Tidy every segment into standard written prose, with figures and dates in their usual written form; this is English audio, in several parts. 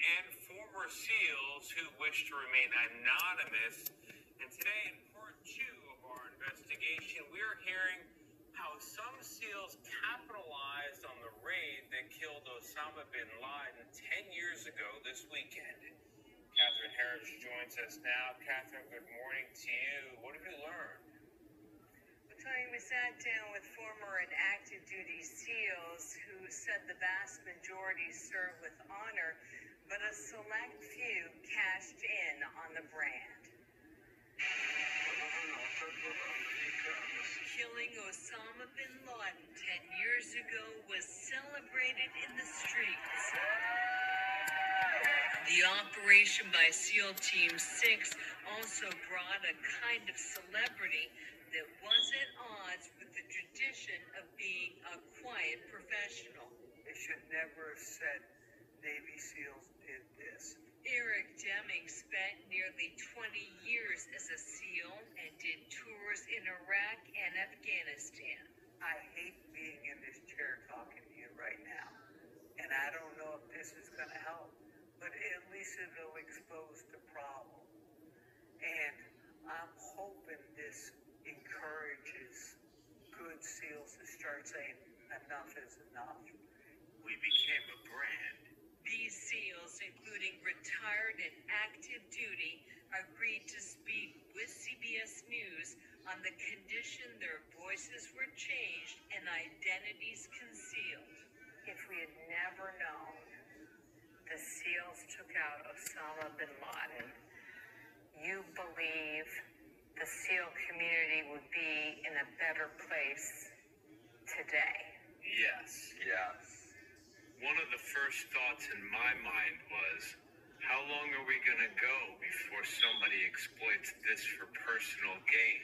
and former SEALs who wish to remain anonymous. And today, in part 2 of our investigation, we're hearing how some SEALs capitalized on the raid that killed Osama bin Laden 10 years ago this weekend. Catherine Harris joins us now. Catherine, good morning to you. What have you learned? Tony, we sat down with former and active duty SEALs who said the vast majority served with honor, but a select few cashed in on the brand. Killing Osama bin Laden 10 years ago was celebrated in the streets. The operation by SEAL Team 6 also brought a kind of celebrity that was at odds with the tradition of being a quiet professional. They should never have said Navy SEALs did this. Eric Deming spent nearly 20 years as a SEAL and did tours in Iraq and Afghanistan. I hate being in this chair talking to you right now. And I don't know if this is going to help, but at least it'll expose the problem. And I'm hoping this encourages good SEALs to start saying enough is enough. We became a brand. These SEALs, including retired and active duty, agreed to speak with CBS News on the condition their voices were changed and identities concealed. If we had never known the SEALs took out Osama bin Laden, you believe the SEAL community would be in a better place today? Yes. One of the first thoughts in my mind was, how long are we going to go before somebody exploits this for personal gain?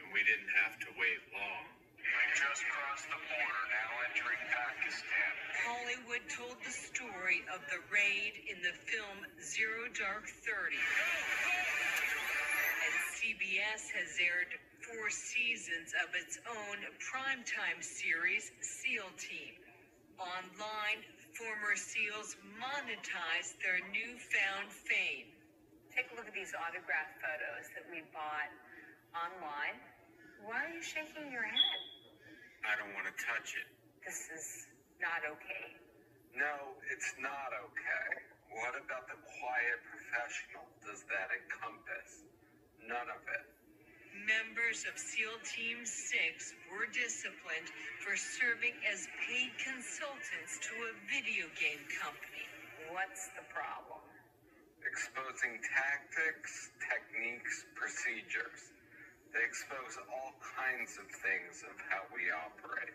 And we didn't have to wait long. We just crossed the border, now entering Pakistan. Hollywood told the story of the raid in the film Zero Dark 30. And CBS has aired 4 seasons of its own primetime series, SEAL Team. Online, former SEALs monetized their newfound fame. Take a look at these autographed photos that we bought online. Why are you shaking your head? I don't want to touch it. This is not okay. No, it's not okay. What about the quiet professional does that encompass? None of it. Members of SEAL Team 6 were disciplined for serving as paid consultants to a video game company. What's the problem? Exposing tactics, techniques, procedures. They expose all kinds of things of how we operate.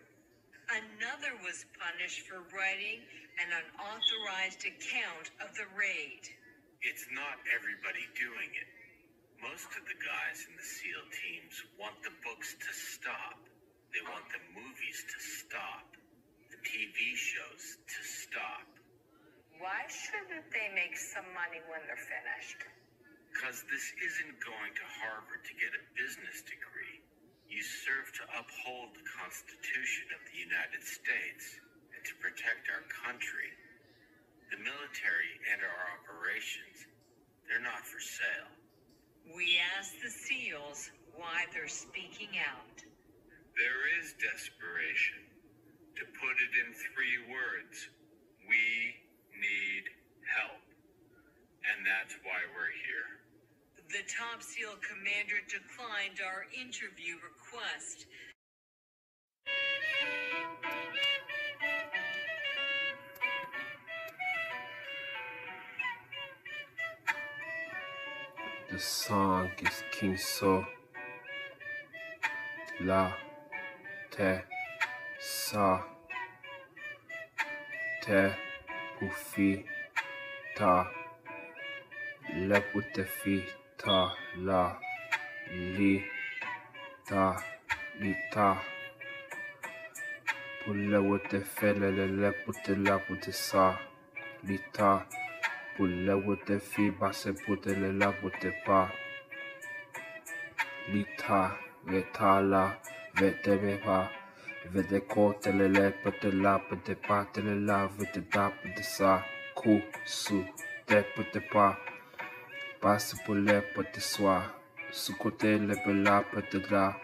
Another was punished for writing an unauthorized account of the raid. It's not everybody doing it. Most of the guys in the SEAL teams want the books to stop. They want the movies to stop. The TV shows to stop. Why shouldn't they make some money when they're finished? Because this isn't going to Harvard to get a business degree. You serve to uphold the Constitution of the United States and to protect our country. The military and our operations, they're not for sale. We asked the SEALs why they're speaking out. There is desperation. To put it in 3 words, we need help. And that's why we're here. The top SEAL commander declined our interview request. The song is King So La Te Sa Te Pufi Ta Lepute Fi Ta La Li Ta Li Ta Pulle Wote Fele Lepute Lapute Sa Li Ta Pulle Wote Fi Basse Pute Le Lapute Pa Li Ta Veta La Vete Bepa Vete Kote Le Lepute Lapute Pa Tele La Vete Dapute Sa coup, sous, des peut-être pas, passe pour les peut-être soir, sous côté, les là, peut-être là.